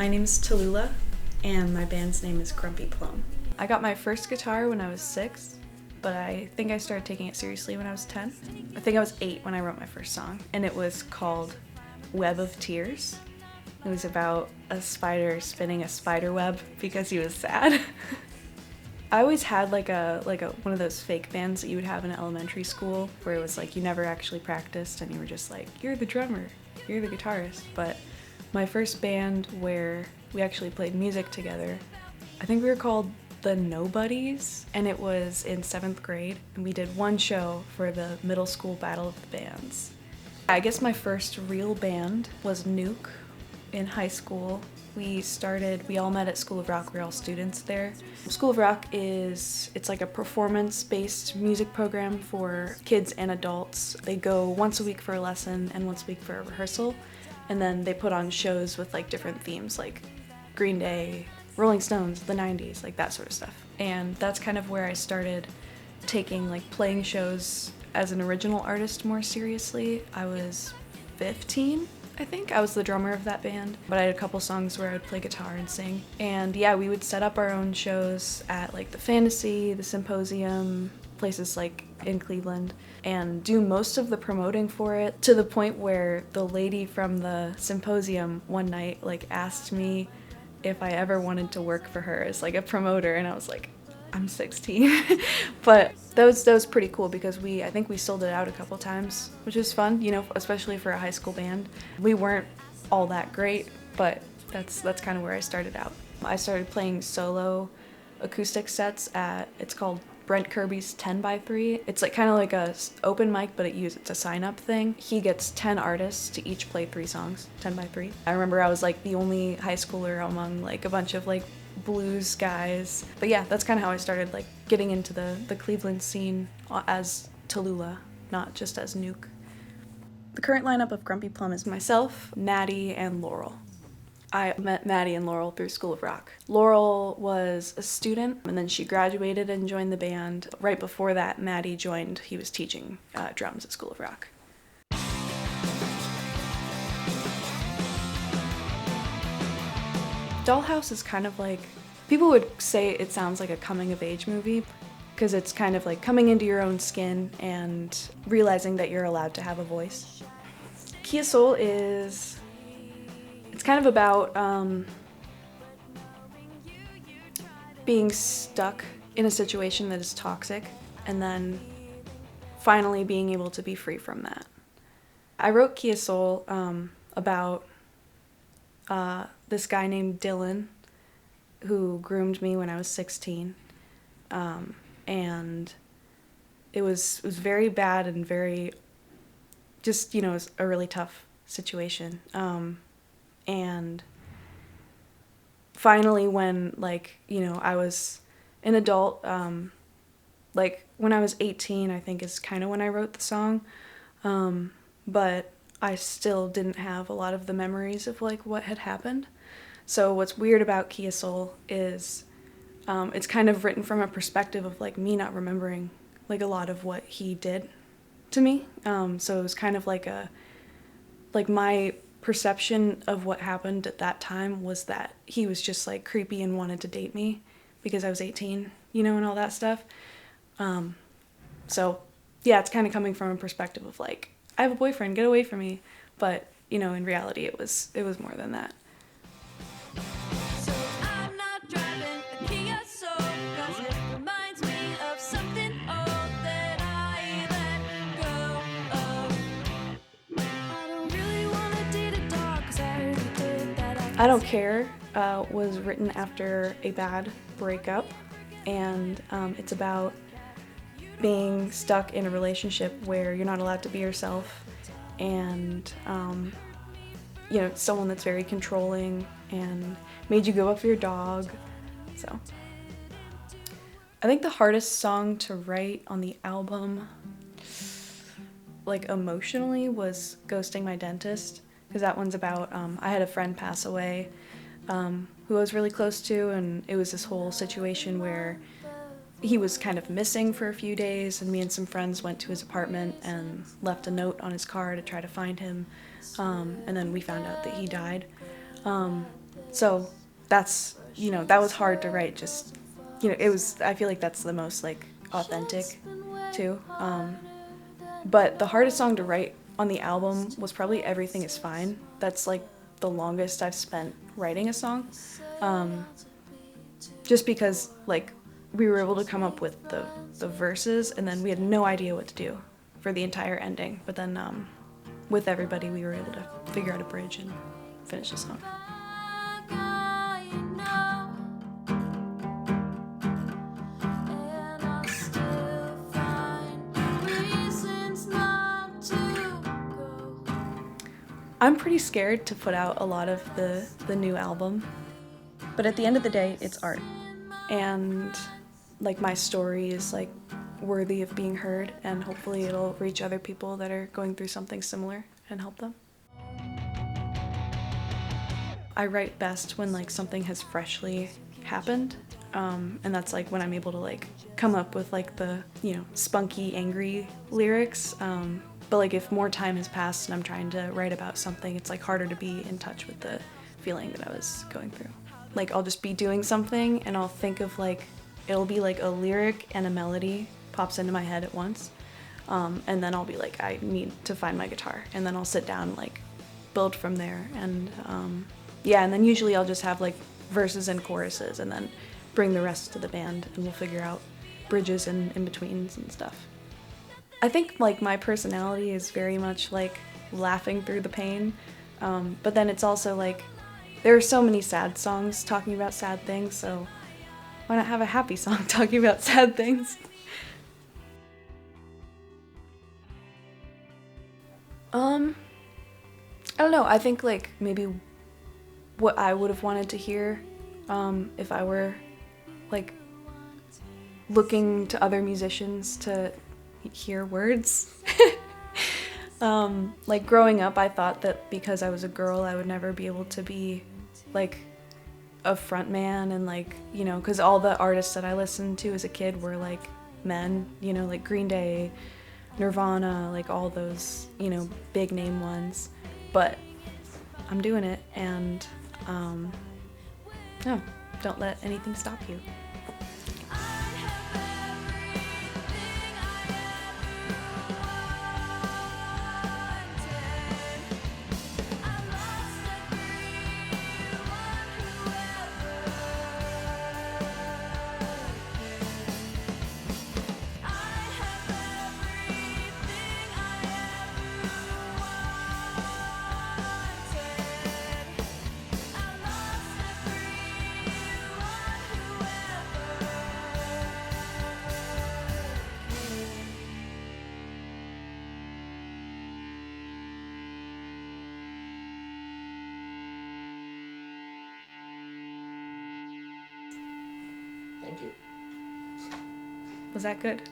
My name's Tallulah, and my band's name is Plum. I got my first guitar when I was 6, but I think I started taking it seriously when I was 10. I think I was 8 when I wrote my first song, and it was called Web of Tears. It was about a spider spinning a spider web because he was sad. I always had like a one of those fake bands that you would have in elementary school where it was like you never actually practiced and you were just like, you're the drummer, you're the guitarist. But my first band where we actually played music together, I think we were called the Nobodies, and it was in 7th grade, and we did one show for the middle school battle of the bands. I guess my first real band was Nuke in high school. We all met at School of Rock. We're all students there. School of Rock it's like a performance-based music program for kids and adults. They go once a week for a lesson and once a week for a rehearsal, and then they put on shows with like different themes like Green Day, Rolling Stones, the 90s, like that sort of stuff. And that's kind of where I started taking like playing shows as an original artist more seriously. I was 15. I think I was the drummer of that band, but I had a couple songs where I would play guitar and sing. And yeah, we would set up our own shows at like the Fantasy, the Symposium, places like in Cleveland, and do most of the promoting for it, to the point where the lady from the Symposium one night like asked me if I ever wanted to work for her as like a promoter, and I was like, I'm 16. But that was pretty cool because I think we sold it out a couple times, which was fun, you know, especially for a high school band. We weren't all that great, but that's kind of where I started out. I started playing solo acoustic sets it's called Brent Kirby's 10x3. It's like kind of like a open mic, but it's a sign-up thing. He gets 10 artists to each play 3 songs, 10x3. I remember I was like the only high schooler among like a bunch of like blues guys. But yeah, that's kind of how I started like getting into the Cleveland scene as Tallulah, not just as Nuke. The current lineup of Grumpy Plum is myself, Maddie, and Laurel. I met Maddie and Laurel through School of Rock. Laurel was a student, and then she graduated and joined the band. Right before that, Maddie joined. He was teaching drums at School of Rock. Dollhouse is kind of like, people would say it sounds like a coming-of-age movie, because it's kind of like coming into your own skin and realizing that you're allowed to have a voice. Kia Soul it's kind of about being stuck in a situation that is toxic and then finally being able to be free from that. I wrote Kia Soul about this guy named Dylan who groomed me when I was 16. And it was very bad and very, just, you know, it was a really tough situation. And finally when, like, you know, I was an adult, like when I was 18, I think is kind of when I wrote the song. But I still didn't have a lot of the memories of like what had happened. So what's weird about Kia Soul is it's kind of written from a perspective of like me not remembering like a lot of what he did to me. So it was kind of like my perception of what happened at that time was that he was just like creepy and wanted to date me because I was 18, you know, and all that stuff. So yeah, it's kind of coming from a perspective of like, I have a boyfriend, get away from me. But, you know, in reality it was more than that. I Don't Care was written after a bad breakup, and it's about being stuck in a relationship where you're not allowed to be yourself, and you know, someone that's very controlling and made you go up for your dog. So I think the hardest song to write on the album, like emotionally, was Ghosting My Dentist, because that one's about, I had a friend pass away who I was really close to, and it was this whole situation where he was kind of missing for a few days, and me and some friends went to his apartment and left a note on his car to try to find him, and then we found out that he died. So that's, that was hard to write. Just, I feel like that's the most like authentic too. But the hardest song to write on the album was probably Everything Is Fine. That's like the longest I've spent writing a song. Just because like we were able to come up with the verses, and then we had no idea what to do for the entire ending. But then with everybody, we were able to figure out a bridge and finish the song. I'm pretty scared to put out a lot of the new album, but at the end of the day, it's art. And like my story is like worthy of being heard, and hopefully it'll reach other people that are going through something similar and help them. I write best when like something has freshly happened, and that's like when I'm able to like come up with like the, spunky, angry lyrics. But like if more time has passed and I'm trying to write about something, it's like harder to be in touch with the feeling that I was going through. Like I'll just be doing something and I'll think of like, it'll be like a lyric and a melody pops into my head at once. And then I'll be like, I need to find my guitar. And then I'll sit down and like build from there. And and then usually I'll just have like verses and choruses and then bring the rest to the band and we'll figure out bridges and in-betweens and stuff. I think like my personality is very much like laughing through the pain, but then it's also like there are so many sad songs talking about sad things, so why not have a happy song talking about sad things? I don't know, I think like maybe what I would have wanted to hear if I were like looking to other musicians to hear words. Like growing up, I thought that because I was a girl, I would never be able to be like a front man, and like, because all the artists that I listened to as a kid were like men, like Green Day, Nirvana, like all those, big name ones. But I'm doing it, and no, don't let anything stop you. Thank you. Was that good?